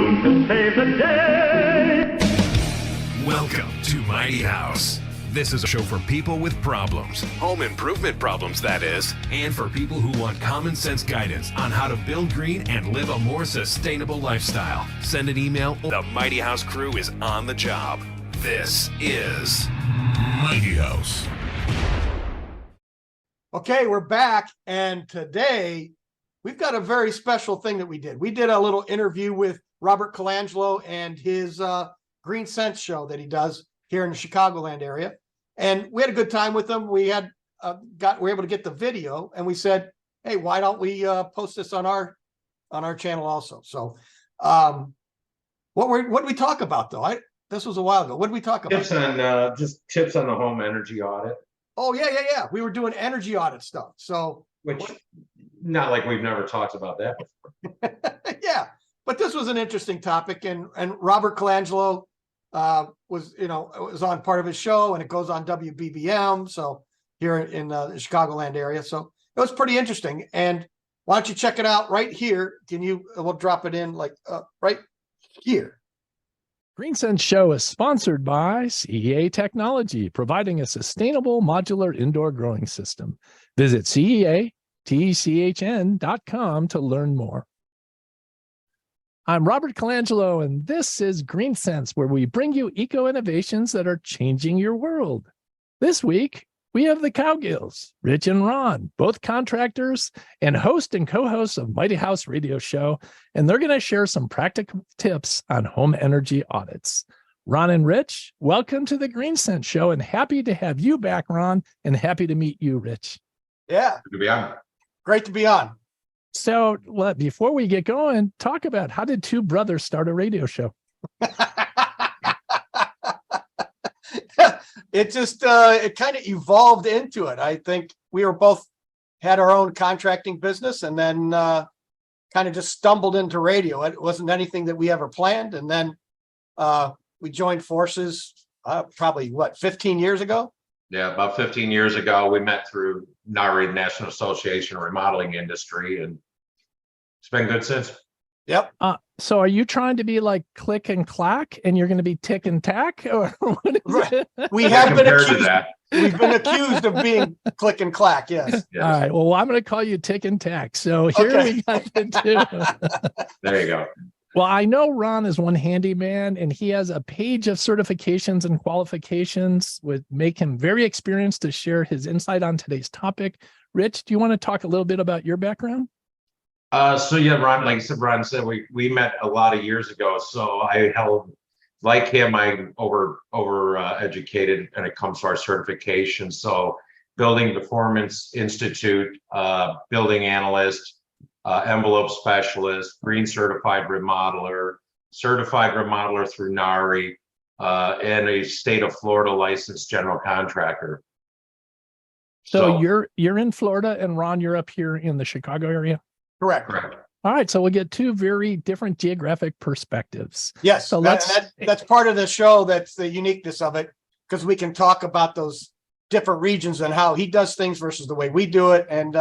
crew to save the day. Welcome to Mighty House. This is a show for people with problems, home improvement problems that is, and for people who want common sense guidance on how to build green and live a more sustainable lifestyle. Send an email. The Mighty House crew is on the job. This is Mighty House. Okay, we're back, and today we've got a very special thing that we did. We did a little interview with Robert Colangelo and his Green Sense show that he does here in the Chicagoland area, and we had a good time with him. We had we were able to get the video, and we said, "Hey, why don't we post this on our channel also?" So, what did we talk about though? This was a while ago. What did we talk about? Tips on just tips on the home energy audit. Oh, yeah. We were doing energy audit stuff. So, Which, not like we've never talked about that before. yeah, but this was an interesting topic, and Robert Colangelo was on part of his show, and it goes on WBBM, so here in the Chicagoland area. So it was pretty interesting. And why don't you check it out right here? We'll drop it in right here. Green Sense Show is sponsored by CEA Technology, providing a sustainable modular indoor growing system. Visit CEATECHN.com to learn more. I'm Robert Colangelo, and this is Green Sense, where we bring you eco-innovations that are changing your world. This week, we have the Cowgills, Rich and Ron, both contractors and host and co-hosts of Mighty House Radio Show, and they're going to share some practical tips on home energy audits. Ron and Rich, welcome to the Green Sense Show, and happy to have you back, Ron, and happy to meet you, Rich. Yeah. Good to be on. Great to be on. So before we get going, talk about how did two brothers start a radio show? It just it kind of evolved into it. I think we were both had our own contracting business, and then kind of just stumbled into radio. It wasn't anything that we ever planned, and then we joined forces probably 15 years ago. Yeah, about 15 years ago, we met through NARI, National Association of Remodeling Industry, and it's been good since. Yep. So are you trying to be like Click and Clack, and you're going to be Tick and Tack? Or what is it? We have been Compared to accused. that. We've been accused of being Click and Clack. Yes. Yes. All right. Well, I'm going to call you Tick and Tack. So here Okay. we got the two. There you go. Well, I know Ron is one handy man, and he has a page of certifications and qualifications would make him very experienced to share his insight on today's topic. Rich, do you want to talk a little bit about your background? So yeah, Ron, like Ron said, we met a lot of years ago. So I held, like him, I over educated when it comes to our certification. So Building Performance Institute, building analyst, envelope specialist, green certified remodeler through NARI, and a state of Florida licensed general contractor. So you're in Florida, and Ron, you're up here in the Chicago area? Correct. All right, so we'll get two very different geographic perspectives. Yes. So that's part of the show. That's the uniqueness of it, because we can talk about those different regions and how he does things versus the way we do it. And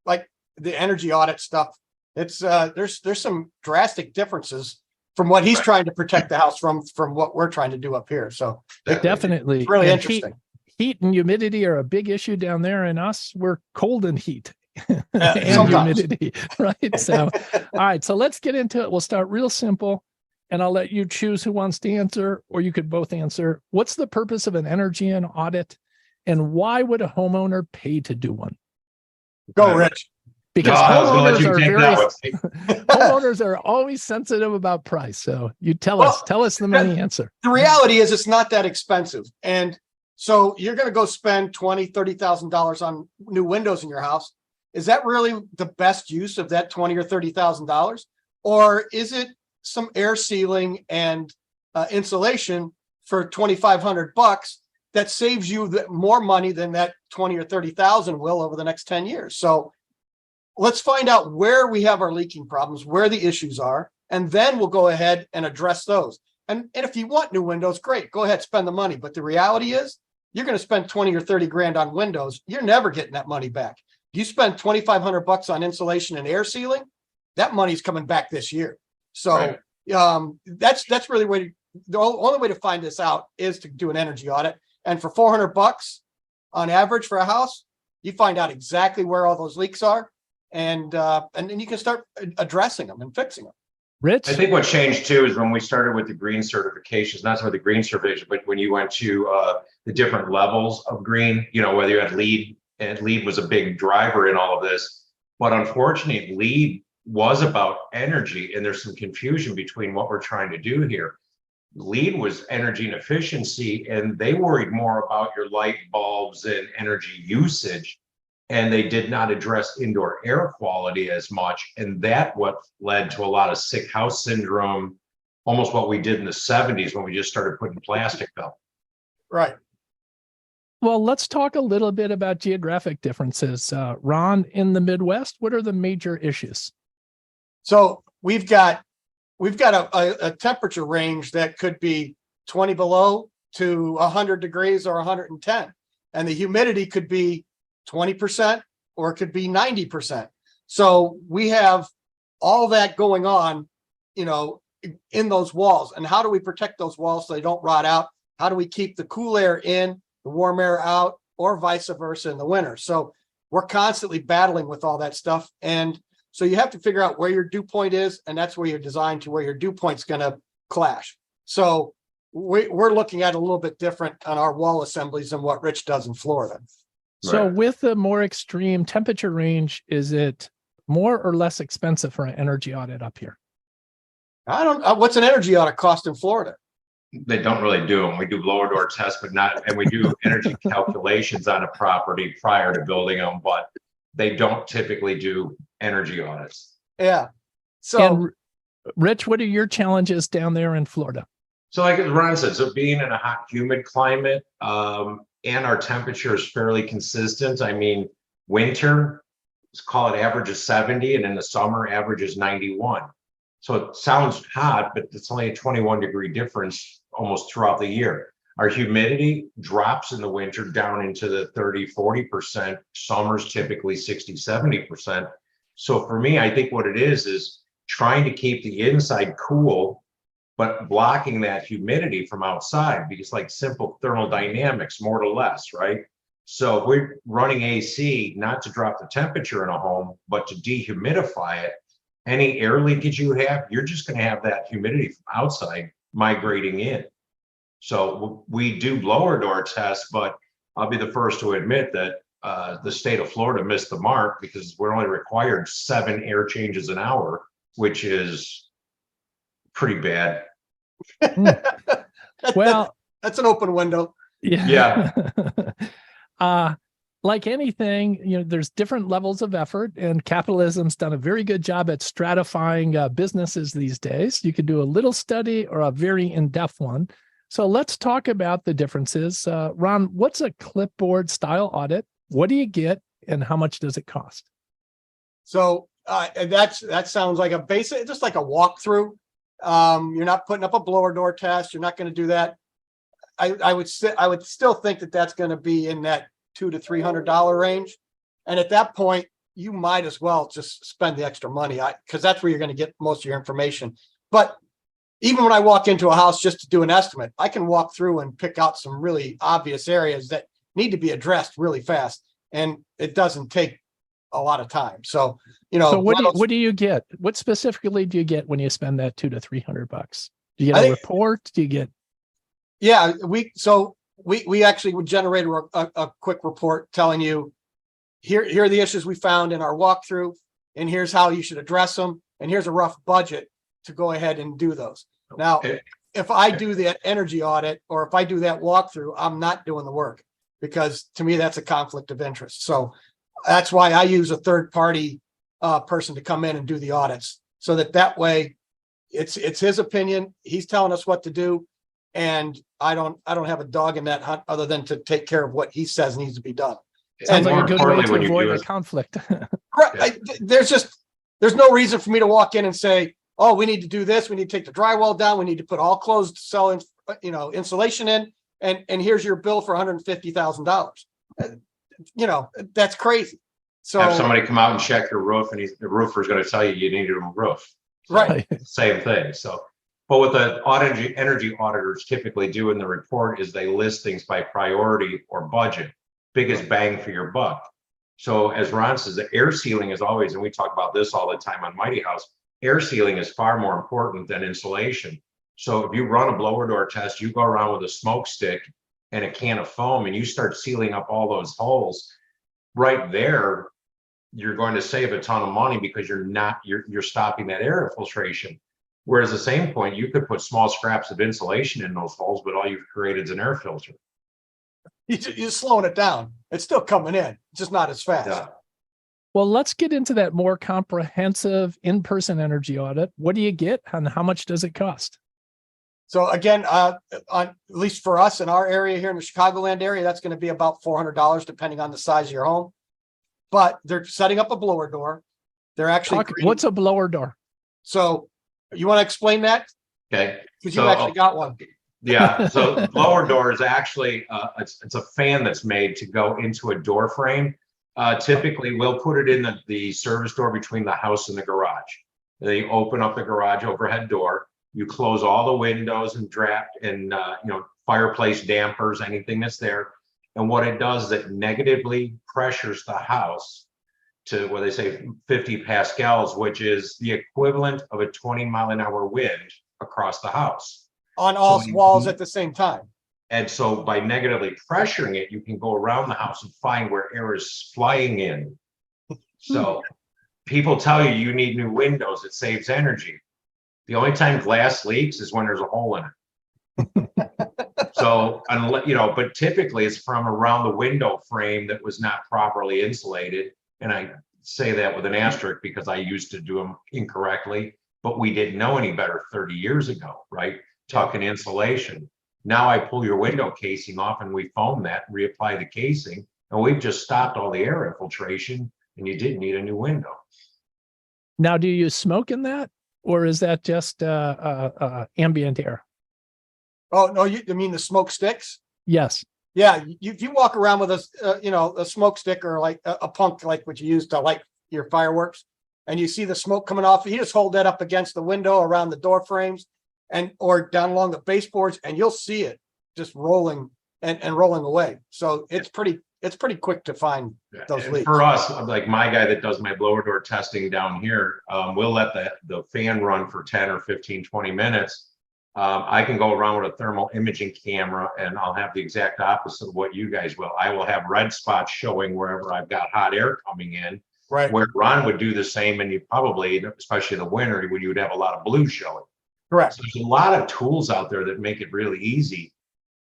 like the energy audit stuff, it's there's some drastic differences from what he's trying to protect the house from what we're trying to do up here. So Definitely. it's really And interesting. Heat and humidity are a big issue down there, and we're cold and heat. And Sometimes. humidity, right? So, all right, so let's get into it. We'll start real simple, and I'll let you choose who wants to answer, or you could both answer. What's the purpose of an energy audit, and why would a homeowner pay to do one? Go, Rich. Because homeowners homeowners are always sensitive about price. So you tell us the main answer. The reality is it's not that expensive. And so you're going to go spend $20,000, $30,000 on new windows in your house. Is that really the best use of that $20,000 or $30,000? Or is it some air sealing and insulation for $2,500 that saves you more money than that 20 or 30,000 will over the next 10 years? So let's find out where we have our leaking problems, where the issues are, and then we'll go ahead and address those. And if you want new windows, great, go ahead, spend the money. But the reality is you're going to spend 20 or 30 grand on windows. You're never getting that money back. You spend $2,500 on insulation and air sealing, that money's coming back this year. So That's really the only way to find this out is to do an energy audit. And for $400 on average for a house, you find out exactly where all those leaks are, and then you can start addressing them and fixing them. Rich? I think what changed too is when we started with the green certifications, not so with the green certification, but when you went to the different levels of green, whether you had LEED, and LEED was a big driver in all of this. But unfortunately, LEED was about energy, and there's some confusion between what we're trying to do here. LEED was energy and efficiency, and they worried more about your light bulbs and energy usage, and they did not address indoor air quality as much. And that what led to a lot of sick house syndrome, almost what we did in the 70s when we just started putting plastic up. Right. Well, let's talk a little bit about geographic differences. Ron, in the Midwest, what are the major issues? So we've got a temperature range that could be 20 below to 100 degrees or 110. And the humidity could be 20% or it could be 90%. So we have all that going on, in those walls. And how do we protect those walls so they don't rot out? How do we keep the cool air in, the warm air out, or vice versa in the winter? So we're constantly battling with all that stuff. And so you have to figure out where your dew point is, and that's where you're designed to where your dew point's going to clash. So we're looking at a little bit different on our wall assemblies than what Rich does in Florida. So with a more extreme temperature range, is it more or less expensive for an energy audit up here? I don't know. What's an energy audit cost in Florida? They don't really do them. We do blower door tests, but not, and we do energy calculations on a property prior to building them, but they don't typically do energy audits. Yeah. So, and Rich, what are your challenges down there in Florida? So like Ron said, so being in a hot, humid climate, and our temperature is fairly consistent. I mean, winter, let's call it average is 70, and in the summer, average is 91. So it sounds hot, but it's only a 21-degree difference almost throughout the year. Our humidity drops in the winter down into the 30-40%. Summer's typically 60-70%. So for me, I think what it is trying to keep the inside cool, but blocking that humidity from outside, because like simple thermodynamics, more to less, right? So if we're running AC, not to drop the temperature in a home, but to dehumidify it, any air leakage you have, you're just going to have that humidity from outside migrating in. So we do blower door tests, but I'll be the first to admit that the state of Florida missed the mark because we're only required 7 air changes an hour, which is pretty bad. Well, that's an open window. Yeah. Like anything, there's different levels of effort, and capitalism's done a very good job at stratifying businesses these days. You could do a little study or a very in-depth one. So let's talk about the differences. Ron, what's a clipboard style audit? What do you get, and how much does it cost? So that sounds like a basic, just like a walkthrough. You're not putting up a blower door test. You're not going to do that. I would still think that that's going to be in that $200 to $300 range. And at that point, you might as well just spend the extra money because that's where you're going to get most of your information. But even when I walk into a house just to do an estimate, I can walk through and pick out some really obvious areas that need to be addressed really fast. And it doesn't take a lot of time. So, so what do you get? What specifically do you get when you spend that $200 to $300? Do you get a report? Do you get? Yeah, we actually would generate a quick report telling you, here are the issues we found in our walkthrough, and here's how you should address them, and here's a rough budget to go ahead and do those. Now, if I do that energy audit or if I do that walkthrough, I'm not doing the work because to me, that's a conflict of interest. So that's why I use a third party person to come in and do the audits so that way it's his opinion. He's telling us what to do. And I don't have a dog in that hunt other than to take care of what he says needs to be done. Sounds like a good way to avoid a conflict. Right. There's no reason for me to walk in and say, oh, we need to do this. We need to take the drywall down. We need to put all closed cell, insulation in. And here's your bill for $150,000. That's crazy. So have somebody come out and check your roof, and the roofer's going to tell you need a roof. So, right. Same thing. So But what the energy auditors typically do in the report is they list things by priority or budget, biggest bang for your buck. So as Ron says, the air sealing is always, and we talk about this all the time on Mighty House, air sealing is far more important than insulation. So if you run a blower door test, you go around with a smoke stick and a can of foam and you start sealing up all those holes right there, you're going to save a ton of money because you're stopping that air infiltration. Whereas the same point, you could put small scraps of insulation in those holes, but all you've created is an air filter. You're slowing it down. It's still coming in, just not as fast. Yeah. Well, let's get into that more comprehensive in-person energy audit. What do you get and how much does it cost? So again, at least for us in our area here in the Chicagoland area, that's going to be about $400 depending on the size of your home. But they're setting up a blower door. They're actually What's a blower door? So you want to explain that? Okay. Because you actually got one. Yeah. So blower door is actually it's a fan that's made to go into a door frame. Typically, we'll put it in the service door between the house and the garage. They open up the garage overhead door. You close all the windows and draft and fireplace dampers, anything that's there. And what it does is it negatively pressures the house to what they say 50 pascals, which is the equivalent of a 20-mile-an-hour wind across the house. On all walls at the same time. And so by negatively pressuring it, you can go around the house and find where air is flying in. So people tell you need new windows, it saves energy. The only time glass leaks is when there's a hole in it. So, but typically it's from around the window frame that was not properly insulated. And I say that with an asterisk because I used to do them incorrectly, but we didn't know any better 30 years ago, right? Talking insulation. Now I pull your window casing off and we foam that and reapply the casing. And we've just stopped all the air infiltration and you didn't need a new window. Now, do you use smoke in that? Or is that just ambient air? Oh, no, you mean the smoke sticks? Yes. Yeah, if you walk around with a smoke stick or like a punk, like what you use to light your fireworks, and you see the smoke coming off, you just hold that up against the window around the door frames or down along the baseboards, and you'll see it just rolling and rolling away. So it's pretty quick to find those leaks. For us, like my guy that does my blower door testing down here, we'll let the fan run for 10 or 15, 20 minutes. I can go around with a thermal imaging camera and I'll have the exact opposite of what you guys will. I will have red spots showing wherever I've got hot air coming in. Right. Where Ron would do the same, and you probably, especially in the winter, when you would have a lot of blue showing. Correct. So there's a lot of tools out there that make it really easy,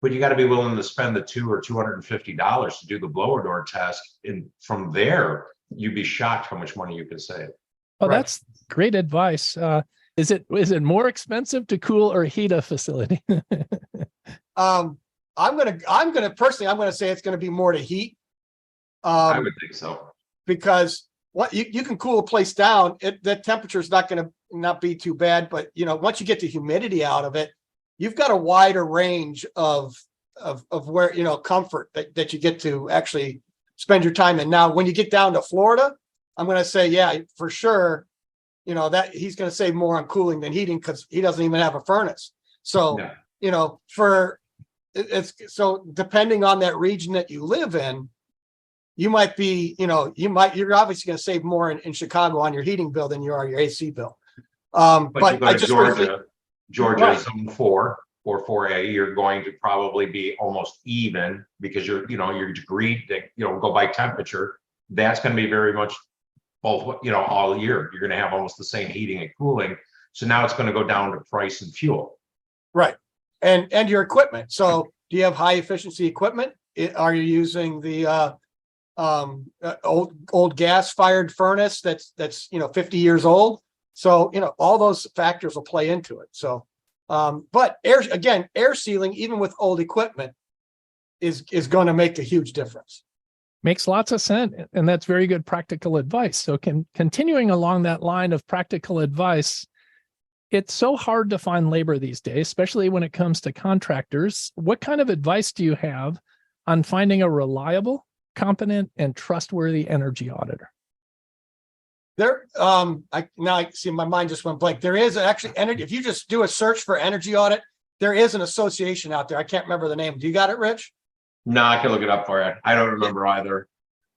but you got to be willing to spend the $200 or $250 to do the blower door test. And from there, you'd be shocked how much money you can save. Well, Right. That's great advice. Is it more expensive to cool or heat a facility? I'm gonna personally, I'm gonna say it's gonna be more to heat. I would think so. Because what you can cool a place down, the temperature is not going to not be too bad, but once you get the humidity out of it, you've got a wider range of where comfort that you get to actually spend your time in. Now, when you get down to Florida, I'm going to say, yeah, for sure, that he's going to save more on cooling than heating because he doesn't even have a furnace. So, Yeah. so depending on that region that you live in, you might be, you're obviously going to save more in Chicago on your heating bill than you are your AC bill. But you go I to just Georgia Right. zone 4 or 4A, you're going to probably be almost even because your degree that, go by temperature. That's going to be very much both, all year. You're going to have almost the same heating and cooling. So now it's going to go down to price and fuel. Right. And your equipment. So do you have high efficiency equipment? Are you using the old gas fired furnace that's 50 years old? So all those factors will play into it. So but air sealing even with old equipment is going to make a huge difference. Makes lots of sense, and that's very good practical advice. So continuing along that line of practical advice, it's so hard to find labor these days, especially when it comes to contractors. What kind of advice do you have on finding a reliable, competent, and trustworthy energy auditor? There, I see my mind just went blank. There is actually energy. If you just do a search for energy audit, there is an association out there. I can't remember the name. Do you got it, Rich? No, I can look it up for you. I don't remember either.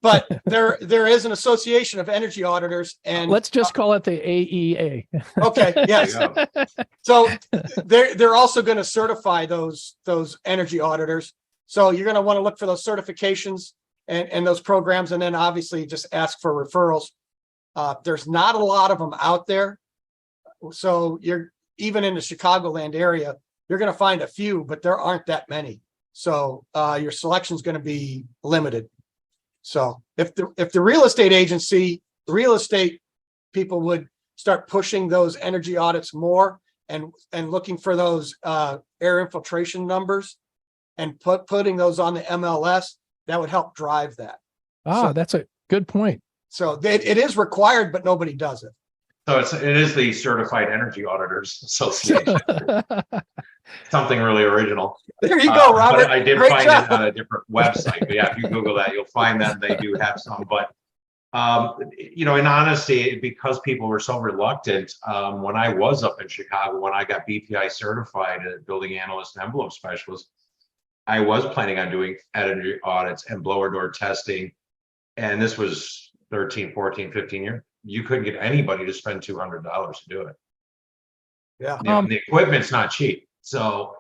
But there is an association of energy auditors, and Let's just call it the AEA. okay, yes. There you go. So they're also going to certify those energy auditors. So you're going to want to look for those certifications and those programs, and then obviously just ask for referrals. There's not a lot of them out there. So you're even in the Chicagoland area, you're going to find a few, but there aren't that many. So your selection is going to be limited. So if the real estate agency, the real estate people would start pushing those energy audits more and looking for those air infiltration numbers and putting those on the MLS, that would help drive that. Ah, that's a good point. So it is required, but nobody does it. So it is the Certified Energy Auditors Association. Something really original. There you go, Robert. But I did Great find job. it on a different website. But yeah, if you Google that, you'll find that they do have some. But in honesty, because people were so reluctant, when I was up in Chicago, when I got BPI certified as building analyst and envelope specialist, I was planning on doing energy audits and blower door testing. And this was 13, 14, 15 years. You couldn't get anybody to spend $200 to do it. Yeah. The equipment's not cheap. So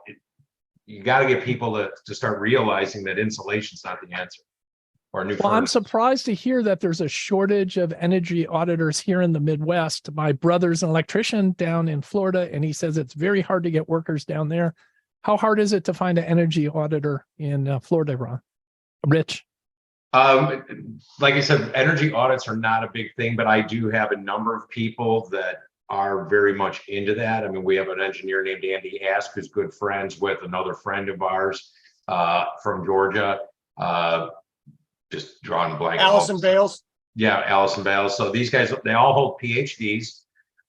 you got to get people to start realizing that insulation's not the answer. Or new Well, I'm furnace. surprised to hear that there's a shortage of energy auditors here in the Midwest. My brother's an electrician down in Florida, and he says it's very hard to get workers down there. How hard is it to find an energy auditor in Florida, Ron? Rich? Like I said, energy audits are not a big thing, but I do have a number of people that are very much into that. I mean, we have an engineer named Andy Ask, who's good friends with another friend of ours from Georgia. Just drawing a blank. Allison Bales. Yeah, Allison Bales. So these guys, they all hold PhDs.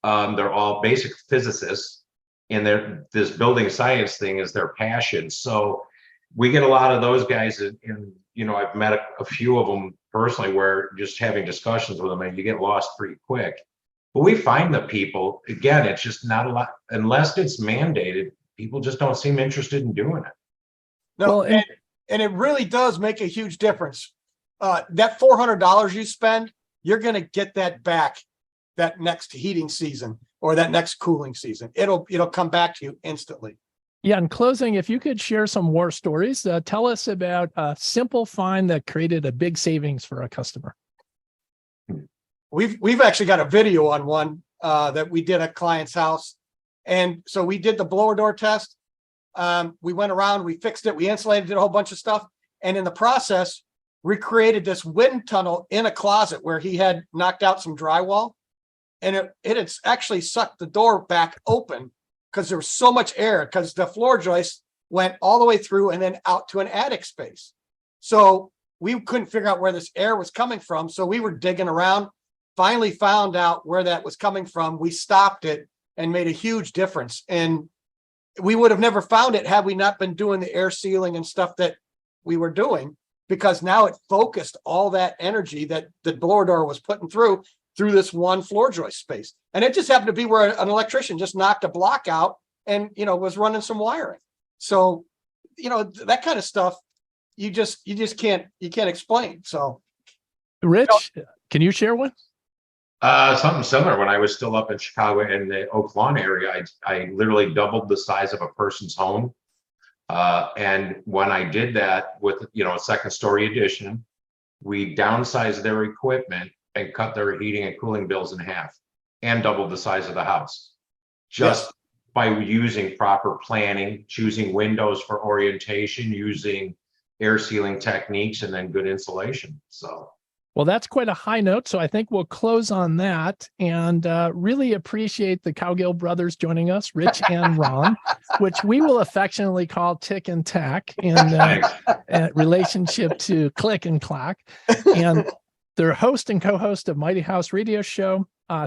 They're all basic physicists, and this building science thing is their passion. So we get a lot of those guys, and I've met a few of them personally, where just having discussions with them, and you get lost pretty quick. But we find the people, again, it's just not a lot, unless it's mandated. People just don't seem interested in doing it. No, and it really does make a huge difference. That $400 you spend, you're going to get that back that next heating season or that next cooling season. It'll come back to you instantly. Yeah, in closing, if you could share some war stories, tell us about a simple find that created a big savings for a customer. We've actually got a video on one that we did at client's house. And so we did the blower door test. We went around, we fixed it, we insulated, did a whole bunch of stuff. And in the process, recreated this wind tunnel in a closet where he had knocked out some drywall. And it had actually sucked the door back open because there was so much air, because the floor joist went all the way through and then out to an attic space. So we couldn't figure out where this air was coming from. So we were digging around, finally found out where that was coming from. We stopped it and made a huge difference. And we would have never found it had we not been doing the air sealing and stuff that we were doing, because now it focused all that energy that the blower door was putting through this one floor joist space. And it just happened to be where an electrician just knocked a block out and, was running some wiring. So, that kind of stuff, you just can't explain. So, Rich, can you share one? Something similar. When I was still up in Chicago in the Oak Lawn area, I literally doubled the size of a person's home. And when I did that with, a second story addition, we downsized their equipment and cut their heating and cooling bills in half and doubled the size of the house. Just by using proper planning, choosing windows for orientation, using air sealing techniques, and then good insulation. So. Well, that's quite a high note. So I think we'll close on that, and really appreciate the Cowgill brothers joining us, Rich and Ron, which we will affectionately call Tick and Tack in relationship to Click and Clack. And they're host and co-host of Mighty House Radio Show.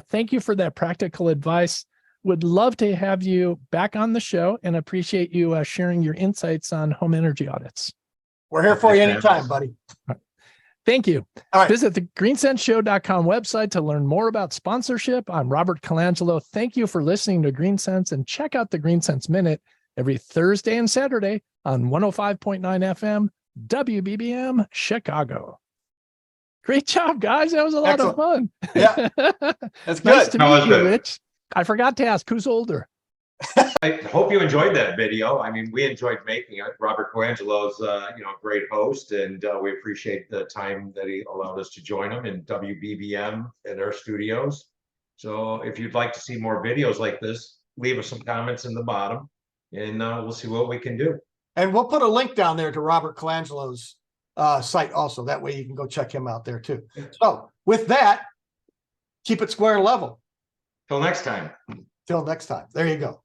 Thank you for that practical advice. Would love to have you back on the show, and appreciate you sharing your insights on home energy audits. We're here for you anytime, buddy. Thank you. All right. Visit the greensenseshow.com website to learn more about sponsorship. I'm Robert Colangelo. Thank you for listening to Green Sense, and check out the Green Sense Minute every Thursday and Saturday on 105.9 FM, WBBM, Chicago. Great job, guys. That was a lot of fun. Yeah, that's good. Nice to That was meet you, good. Rich. I forgot to ask, who's older? I hope you enjoyed that video. I mean, we enjoyed making it. Robert Colangelo's, a great host, and we appreciate the time that he allowed us to join him in WBBM in their studios. So if you'd like to see more videos like this, leave us some comments in the bottom, and we'll see what we can do. And we'll put a link down there to Robert Colangelo's site also. That way you can go check him out there too. So with that, keep it square and level. Till next time. Till next time. There you go.